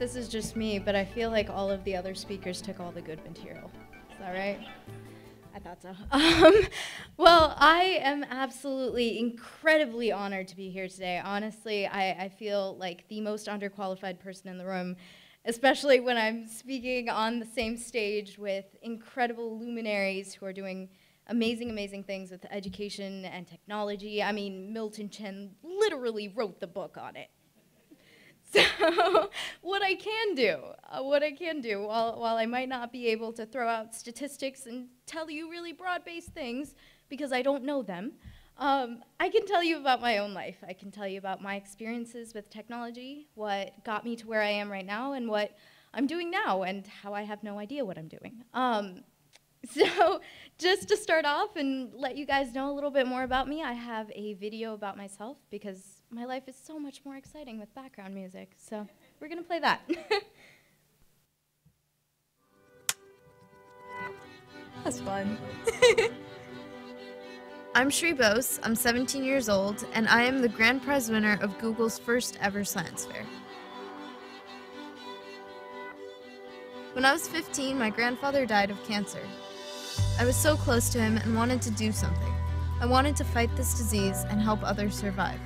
this is just me, but I feel like all of the other speakers took all the good material. Is that right? I thought so. Well, I am absolutely incredibly honored to be here today. Honestly, I feel like the most underqualified person in the room, especially when I'm speaking on the same stage with incredible luminaries who are doing amazing, amazing things with education and technology. I mean, Milton Chen literally wrote the book on it. So what I can do, while I might not be able to throw out statistics and tell you really broad-based things because I don't know them, I can tell you about my own life. I can tell you about my experiences with technology, what got me to where I am right now, and what I'm doing now, and how I have no idea what I'm doing. So just to start off and let you guys know a little bit more about me, I have a video about myself because my life is so much more exciting with background music. So we're going to play that. That's fun. I'm Shree Bose, I'm 17 years old, and I am the grand prize winner of Google's first ever science fair. When I was 15, my grandfather died of cancer. I was so close to him and wanted to do something. I wanted to fight this disease and help others survive.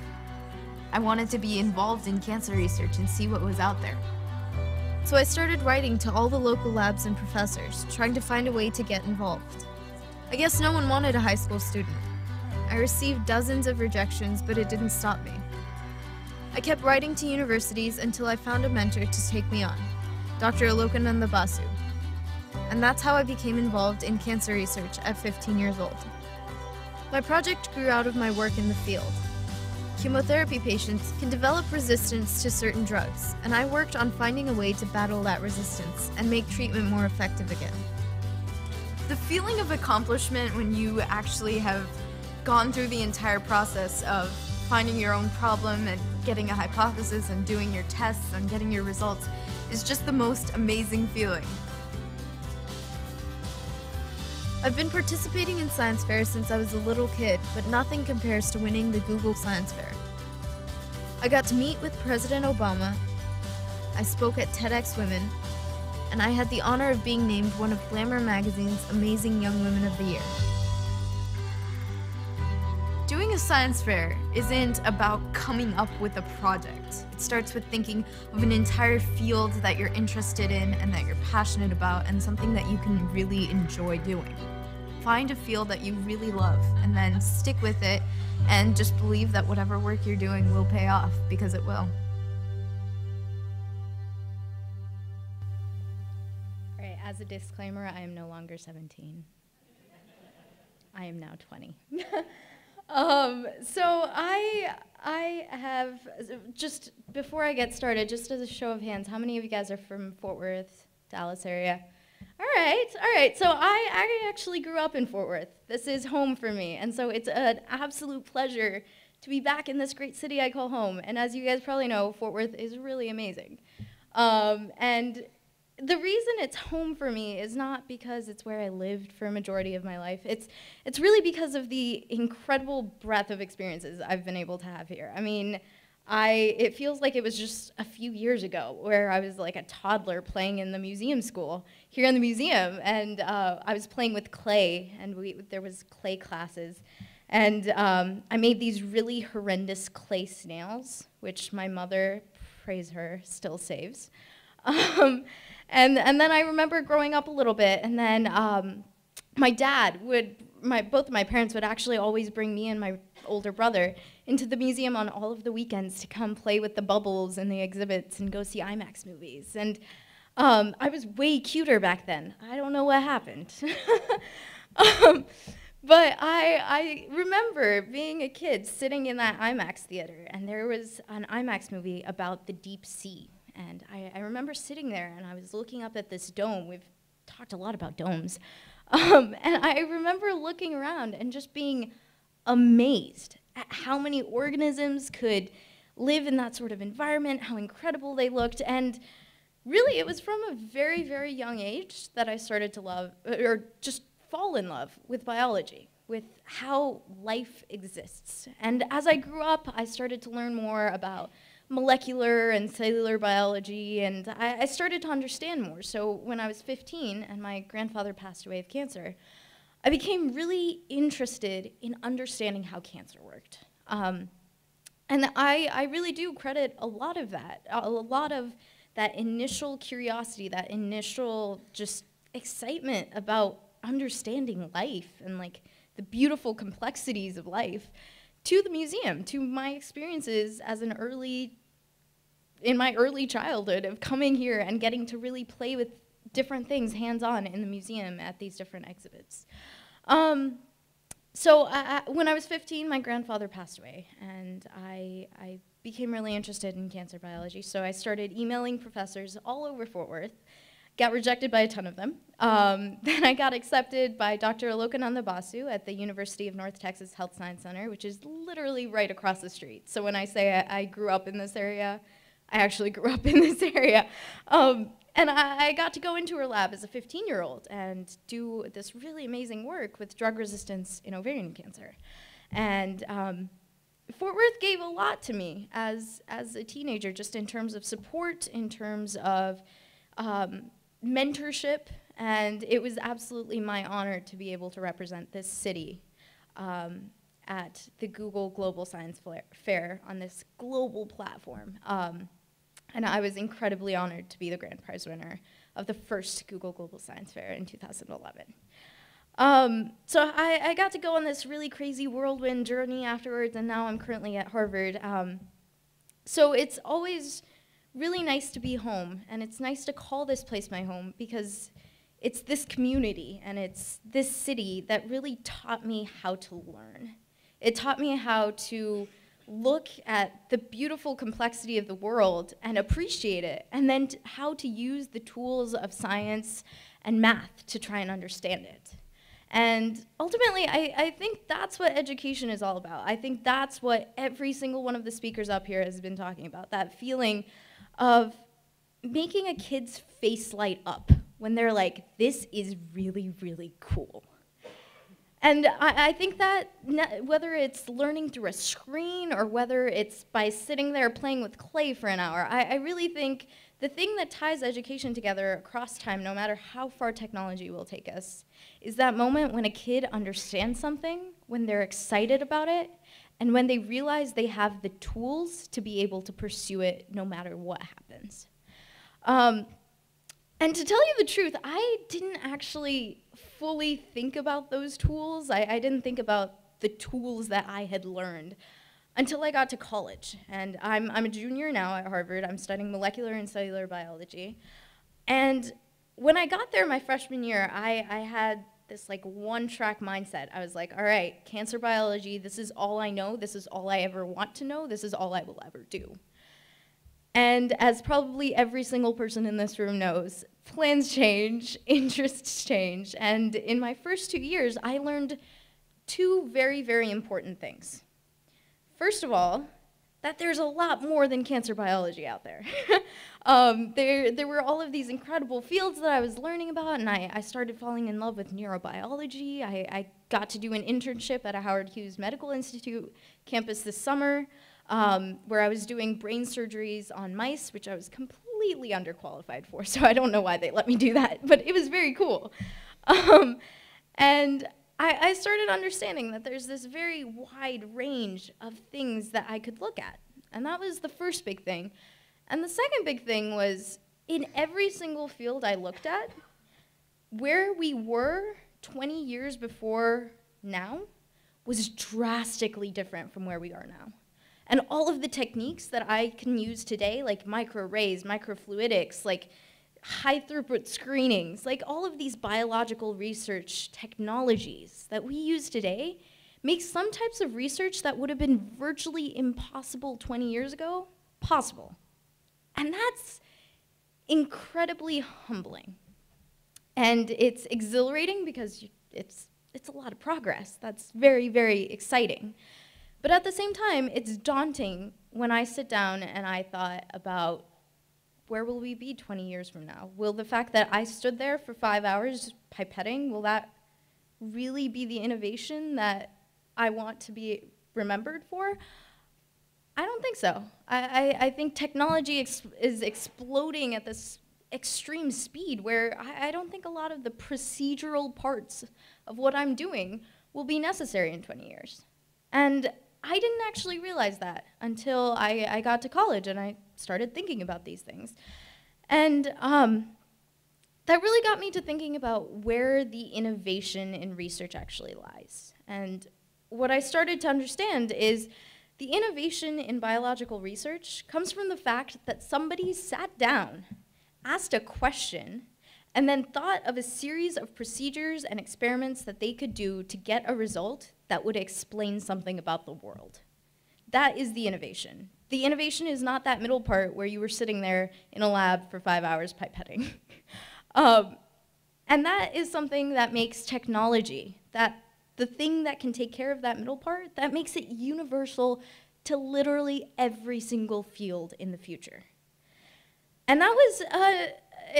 I wanted to be involved in cancer research and see what was out there. So I started writing to all the local labs and professors, trying to find a way to get involved. I guess no one wanted a high school student. I received dozens of rejections, but it didn't stop me. I kept writing to universities until I found a mentor to take me on, Dr. Alokananda Basu. And that's how I became involved in cancer research at 15 years old. My project grew out of my work in the field. Chemotherapy patients can develop resistance to certain drugs, and I worked on finding a way to battle that resistance and make treatment more effective again. The feeling of accomplishment when you actually have gone through the entire process of finding your own problem and getting a hypothesis and doing your tests and getting your results is just the most amazing feeling. I've been participating in science fairs since I was a little kid, but nothing compares to winning the Google Science Fair. I got to meet with President Obama, I spoke at TEDx Women, and I had the honor of being named one of Glamour magazine's Amazing Young Women of the Year. Doing a science fair isn't about coming up with a project. It starts with thinking of an entire field that you're interested in and that you're passionate about and something that you can really enjoy doing. Find a field that you really love and then stick with it and just believe that whatever work you're doing will pay off, because it will. All right, as a disclaimer, I am no longer 17. I am now 20. So I have, just before I get started, just as a show of hands, how many of you guys are from Fort Worth, Dallas area? All right. So I actually grew up in Fort Worth. This is home for me, and so it's an absolute pleasure to be back in this great city I call home. And as you guys probably know, Fort Worth is really amazing. And the reason it's home for me is not because it's where I lived for a majority of my life. It's really because of the incredible breadth of experiences I've been able to have here. I mean, it feels like it was just a few years ago where I was like a toddler playing in the museum school here in the museum, and I was playing with clay, and there was clay classes, and I made these really horrendous clay snails, which my mother, praise her, still saves. And then I remember growing up a little bit, and then my dad both of my parents would actually always bring me and my older brother into the museum on all of the weekends to come play with the bubbles and the exhibits and go see IMAX movies. And I was way cuter back then. I don't know what happened. But I remember being a kid sitting in that IMAX theater, and there was an IMAX movie about the deep sea. And I remember sitting there, and I was looking up at this dome. We've talked a lot about domes. And I remember looking around and just being amazed at how many organisms could live in that sort of environment, how incredible they looked. And really, it was from a very, very young age that I started to love, or just fall in love with biology, with how life exists. And as I grew up, I started to learn more about molecular and cellular biology, and I started to understand more. So when I was 15 and my grandfather passed away of cancer, I became really interested in understanding how cancer worked. And I really do credit a lot of that initial curiosity, that initial just excitement about understanding life and like the beautiful complexities of life to the museum, to my experiences as in my early childhood of coming here and getting to really play with different things hands-on in the museum at these different exhibits. So when I was 15, my grandfather passed away, and I became really interested in cancer biology. So I started emailing professors all over Fort Worth, got rejected by a ton of them. Then I got accepted by Dr. Alokananda Basu at the University of North Texas Health Science Center, which is literally right across the street. So when I say I grew up in this area, I actually grew up in this area. And I got to go into her lab as a 15-year-old and do this really amazing work with drug resistance in ovarian cancer. And Fort Worth gave a lot to me as a teenager, just in terms of support, in terms of mentorship, and it was absolutely my honor to be able to represent this city at the Google Global Science Fair on this global platform. And I was incredibly honored to be the grand prize winner of the first Google Global Science Fair in 2011. So I got to go on this really crazy whirlwind journey afterwards, and now I'm currently at Harvard. So it's always really nice to be home, and it's nice to call this place my home because it's this community and it's this city that really taught me how to learn. It taught me how to look at the beautiful complexity of the world and appreciate it, and then how to use the tools of science and math to try and understand it. And ultimately, I think that's what education is all about. I think that's what every single one of the speakers up here has been talking about, that feeling of making a kid's face light up when they're like, this is really, really cool. And I think that whether it's learning through a screen or whether it's by sitting there playing with clay for an hour, I really think the thing that ties education together across time, no matter how far technology will take us, is that moment when a kid understands something, when they're excited about it, and when they realize they have the tools to be able to pursue it no matter what happens. And to tell you the truth, I didn't actually fully think about those tools. I didn't think about the tools that I had learned until I got to college. And I'm a junior now at Harvard. I'm studying molecular and cellular biology. And when I got there my freshman year, I had this like one-track mindset. I was like, all right, cancer biology, this is all I know. This is all I ever want to know. This is all I will ever do. And as probably every single person in this room knows, plans change, interests change, and in my first 2 years, I learned two very, very important things. First of all, that there's a lot more than cancer biology out there. There were all of these incredible fields that I was learning about, and I started falling in love with neurobiology. I got to do an internship at a Howard Hughes Medical Institute campus this summer, where I was doing brain surgeries on mice, which I was completely underqualified for, so I don't know why they let me do that, but it was very cool. And I started understanding that there's this very wide range of things that I could look at, and that was the first big thing. And the second big thing was, in every single field I looked at, where we were 20 years before now was drastically different from where we are now. And all of the techniques that I can use today, like microarrays, microfluidics, like high throughput screenings, like all of these biological research technologies that we use today, make some types of research that would have been virtually impossible 20 years ago possible. And that's incredibly humbling. And it's exhilarating because it's a lot of progress. That's very, very exciting. But at the same time, it's daunting when I sit down and I thought about, where will we be 20 years from now? Will the fact that I stood there for 5 hours pipetting, will that really be the innovation that I want to be remembered for? I don't think so. I think technology is exploding at this extreme speed where I don't think a lot of the procedural parts of what I'm doing will be necessary in 20 years. And I didn't actually realize that until I got to college and I started thinking about these things. And that really got me to thinking about where the innovation in research actually lies. And what I started to understand is the innovation in biological research comes from the fact that somebody sat down, asked a question, and then thought of a series of procedures and experiments that they could do to get a result that would explain something about the world. That is the innovation. The innovation is not that middle part where you were sitting there in a lab for 5 hours pipetting. And that is something that makes technology, the thing that can take care of that middle part, that makes it universal to literally every single field in the future. And that was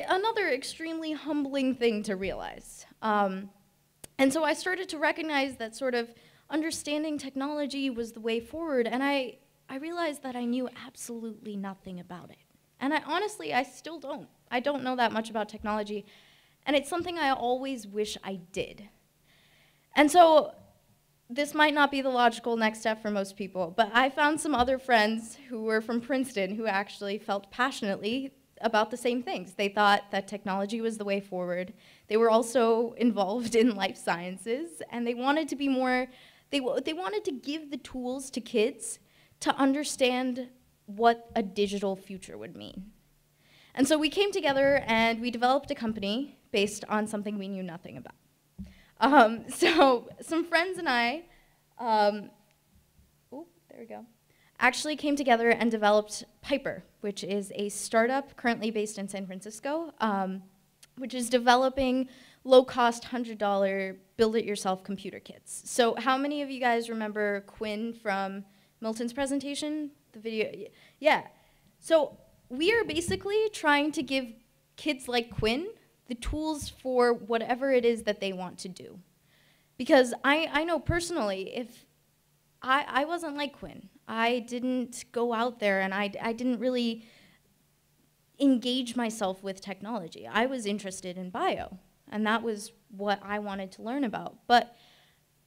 another extremely humbling thing to realize. And so I started to recognize that sort of understanding technology was the way forward, and I realized that I knew absolutely nothing about it. And I still don't. I don't know that much about technology, and it's something I always wish I did. And so this might not be the logical next step for most people, but I found some other friends who were from Princeton who actually felt passionately about the same things. They thought that technology was the way forward. They were also involved in life sciences, and they wanted to be more, they wanted to give the tools to kids to understand what a digital future would mean. And so we came together and we developed a company based on something we knew nothing about. So some friends and I, actually came together and developed Piper, which is a startup currently based in San Francisco, which is developing low-cost $100 build-it-yourself computer kits. So how many of you guys remember Quinn from Milton's presentation? The video, yeah. So we are basically trying to give kids like Quinn the tools for whatever it is that they want to do. Because I know personally, if I wasn't like Quinn, I didn't go out there and I didn't really engage myself with technology. I was interested in bio, and that was what I wanted to learn about. But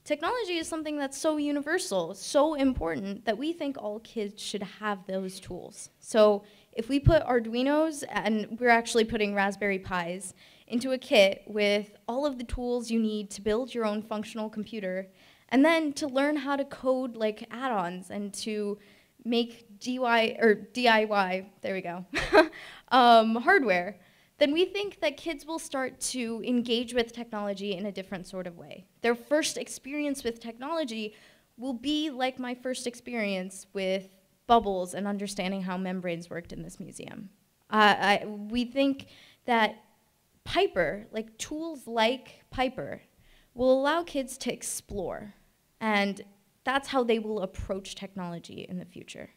technology is something that's so universal, so important, that we think all kids should have those tools. So if we put Arduinos, and we're actually putting Raspberry Pis, into a kit with all of the tools you need to build your own functional computer, and then to learn how to code like add-ons and to make DIY, there we go, hardware, then we think that kids will start to engage with technology in a different sort of way. Their first experience with technology will be like my first experience with bubbles and understanding how membranes worked in this museum. We think that Piper, like tools like Piper, will allow kids to explore, and that's how they will approach technology in the future.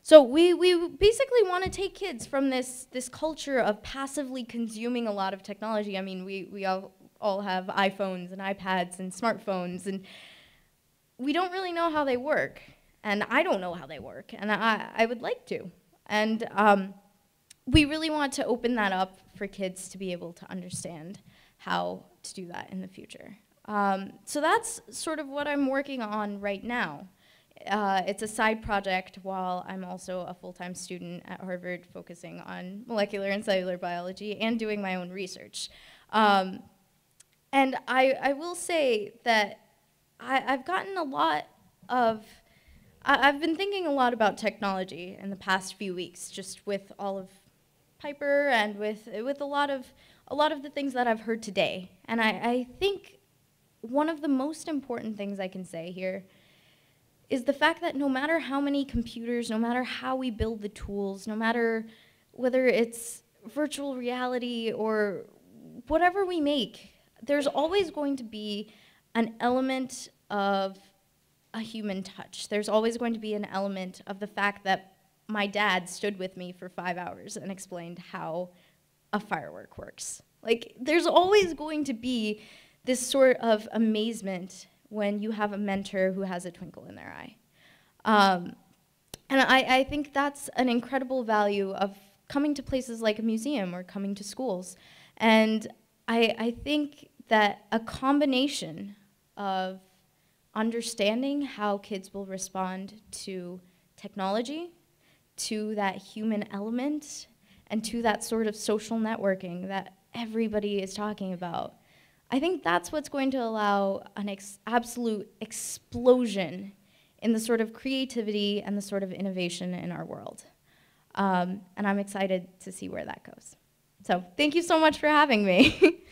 So we basically want to take kids from this culture of passively consuming a lot of technology. I mean, we all have iPhones and iPads and smartphones, and we don't really know how they work. And I don't know how they work, and I would like to. And we really want to open that up for kids to be able to understand how to do that in the future. So that's sort of what I'm working on right now. It's a side project while I'm also a full-time student at Harvard focusing on molecular and cellular biology and doing my own research. And I will say that I've gotten a lot of, I've been thinking a lot about technology in the past few weeks, just with all of Piper and with a lot of the things that I've heard today. And I think one of the most important things I can say here is the fact that no matter how many computers, no matter how we build the tools, no matter whether it's virtual reality or whatever we make, there's always going to be an element of a human touch. There's always going to be an element of the fact that my dad stood with me for 5 hours and explained how a firework works. Like, there's always going to be this sort of amazement when you have a mentor who has a twinkle in their eye. And I think that's an incredible value of coming to places like a museum or coming to schools. And I think that a combination of understanding how kids will respond to technology, to that human element, and to that sort of social networking that everybody is talking about, I think that's what's going to allow an absolute explosion in the sort of creativity and the sort of innovation in our world. And I'm excited to see where that goes. So thank you so much for having me.